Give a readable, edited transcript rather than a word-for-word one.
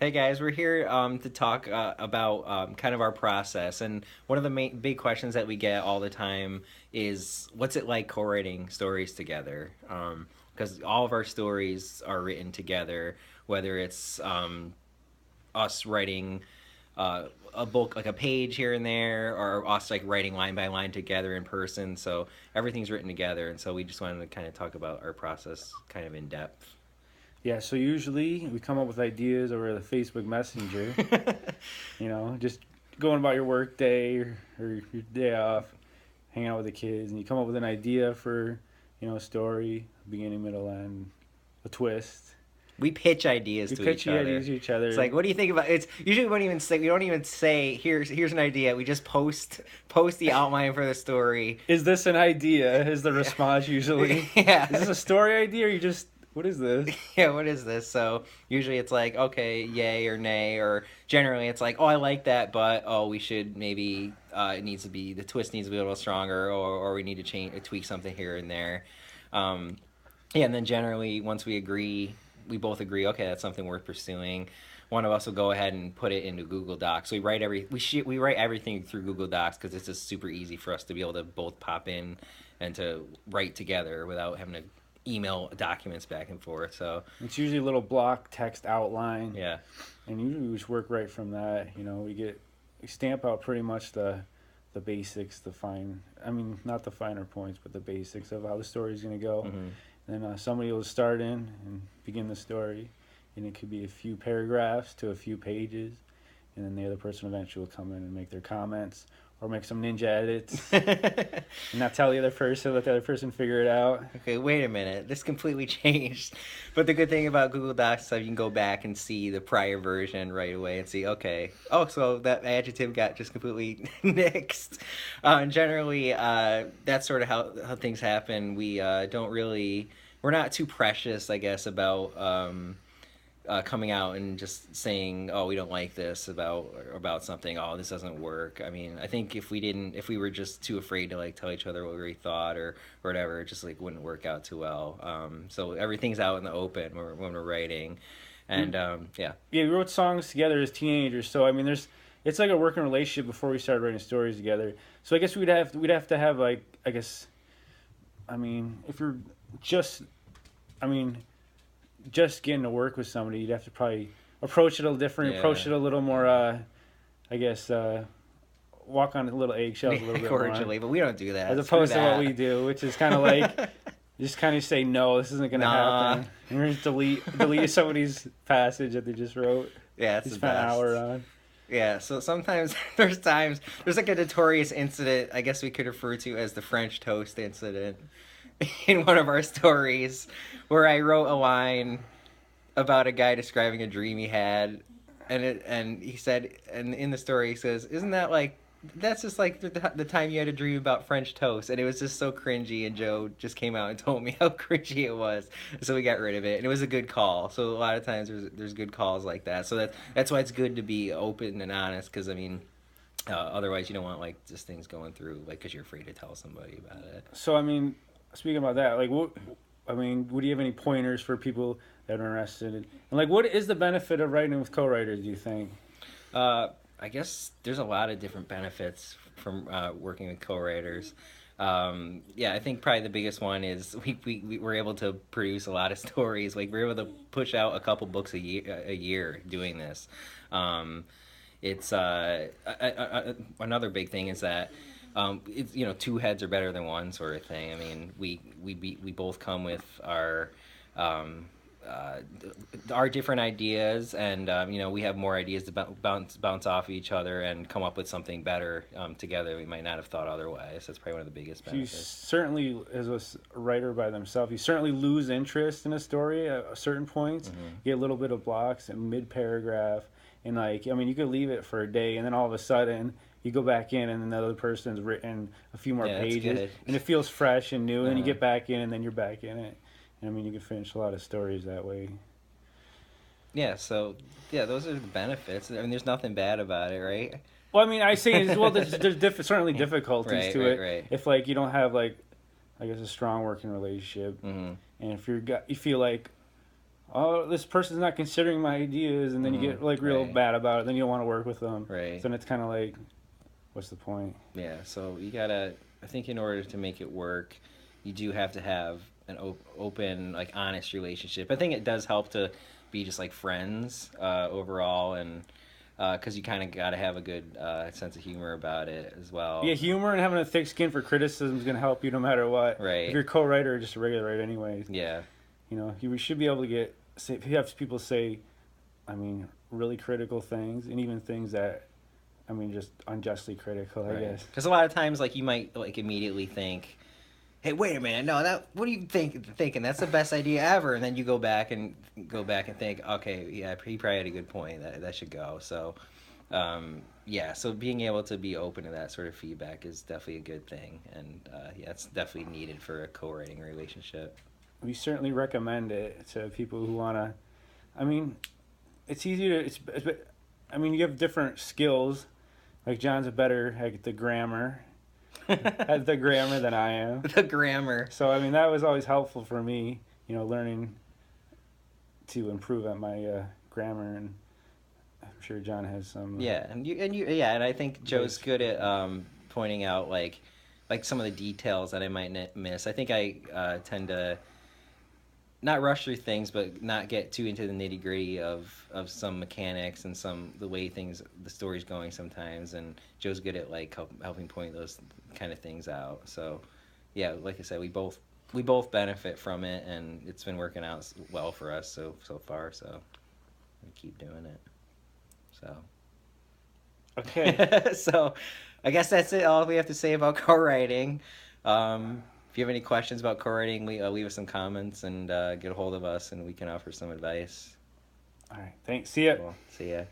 Hey guys, we're here to talk about kind of our process, and one of the main big questions that we get all the time is, what's it like co-writing stories together? Because all of our stories are written together, whether it's us writing a book, like a page here and there, or us like writing line by line together in person. So everything's written together, and so we just wanted to kind of talk about our process kind of in depth. Yeah, so usually we come up with ideas over the Facebook Messenger, just going about your work day or your day off, hanging out with the kids, and you come up with an idea for, a story, beginning, middle, end, a twist. We pitch ideas We to each pitch the other. ideas to each It's other. like, what do you think about? It's usually we don't even say here's an idea. We just post the outline for the story. Is this an idea? Is the response usually? Yeah. Is this a story idea or you just, what is this? Yeah, what is this? So usually it's like, okay, yay or nay, or generally it's like, oh, I like that, but oh, we should maybe it needs to be, the twist needs to be a little stronger, or we need to tweak something here and there. Um, yeah, and then generally once we both agree, okay, that's something worth pursuing. One of us will go ahead and put it into Google Docs. So we write everything through Google Docs because it's just super easy for us to be able to both pop in and to write together without having to email documents back and forth. So It's usually a little block text outline. yeah. And usually we just work right from that. We stamp out pretty much the basics, not the finer points, but the basics of how the story's going to go. Mm-hmm. Then somebody will start in and begin the story, and it could be a few paragraphs to a few pages, and then the other person eventually will come in and make their comments or make some ninja edits and not tell the other person, let the other person figure it out. Okay, wait a minute. This completely changed. But the good thing about Google Docs is that you can go back and see the prior version right away and see, okay, oh, so that adjective got just completely nixed. And generally, that's sort of how things happen. We're not too precious, I guess, about coming out and just saying, "Oh, we don't like this about something. Oh, this doesn't work." I mean, I think if we were just too afraid to like tell each other what we thought or whatever, it just like wouldn't work out too well. So everything's out in the open when we're writing, and yeah. Yeah, we wrote songs together as teenagers, so it's like a working relationship before we started writing stories together. So I guess we'd have to have like, I guess, if you're just, I mean, just getting to work with somebody, you'd have to probably approach it a little different, Yeah. approach it a little more, I guess, walk on a little eggshells a little bit more. Cordially, but we don't do that. As Screw opposed to that. what we do, which is kind of like, just kind of say, no, this isn't going to Nah. happen. And we're just delete somebody's passage that they just wrote. Yeah, that's They the spent an best. hour on. Yeah, so sometimes there's like a notorious incident I guess we could refer to as the French toast incident in one of our stories, where I wrote a line about a guy describing a dream he had, and he said, and in the story he says, "Isn't that like, that's just like the time you had a dream about French toast?" And it was just so cringy, and Joe just came out and told me how cringy it was, so we got rid of it, and it was a good call. So a lot of times there's good calls like that. So that's why it's good to be open and honest, because I mean, otherwise you don't want like just things going through like because you're afraid to tell somebody about it. So, speaking about that, like, would you have any pointers for people that are interested in, and like, what is the benefit of writing with co-writers, do you think? I guess there's a lot of different benefits from working with co-writers. Yeah, I think probably the biggest one is we were able to produce a lot of stories. Like we're able to push out a couple books a year doing this. It's another big thing is that it's, two heads are better than one sort of thing. I mean, we both come with uh, our different ideas, and we have more ideas to bounce off each other and come up with something better together we might not have thought otherwise. That's probably one of the biggest So you benefits. certainly, as a writer by themselves, you certainly lose interest in a story at certain points. Mm-hmm. You get a little bit of blocks in mid-paragraph, and like, you could leave it for a day, and then all of a sudden you go back in, and another person's written a few more Yeah, that's pages, good. and it feels fresh and new. And then you Uh-huh. get back in, and then you're back in it. And you can finish a lot of stories that way. Yeah, so yeah, those are the benefits. I mean, there's nothing bad about it, right? Well, I say as well. There's certainly difficulties Right, to right, it. right. If like you don't have like, I guess, a strong working relationship, Mm-hmm. and if you feel like oh, this person's not considering my ideas, and then you get like real right. bad about it. Then you don't want to work with them. Right. So then it's kind of like, what's the point? Yeah, so you gotta. I think in order to make it work, you do have to have an open, like honest relationship. I think it does help to be just like friends overall, and because you kind of gotta have a good sense of humor about it as well. Yeah, humor and having a thick skin for criticism is gonna help you no matter what. Right. If you're a co-writer or just a regular writer, anyways. Yeah. You know, you should be able to get. Say, if you have people say, I mean, really critical things, and even things that, I mean, just unjustly critical, I guess. Because a lot of times, like you might like immediately think, "Hey, wait a minute, no, that what are you thinking? That's the best idea ever." And then you go back and think, "Okay, yeah, he probably had a good point. That should go." So, yeah, so being able to be open to that sort of feedback is definitely a good thing, and yeah, it's definitely needed for a co-writing relationship. We certainly recommend it to people who wanna. I mean, it's easy to. I mean, you have different skills. Like John's a better at the grammar, than I am. The grammar. So I mean, that was always helpful for me. You know, learning to improve at my grammar, and I'm sure John has some. Yeah, yeah, and I think Joe's good at pointing out like some of the details that I might miss. I think I tend to not rush through things, but not get too into the nitty gritty of some mechanics and the way the story's going sometimes. And Joe's good at like helping point those kind of things out. So, yeah, like I said, we both benefit from it, and it's been working out well for us so far. So we keep doing it. So. Okay. So, I guess that's it. All we have to say about co-writing. If you have any questions about co-writing, leave us some comments and get a hold of us, and we can offer some advice. All right. Thanks. See ya. Cool. See ya.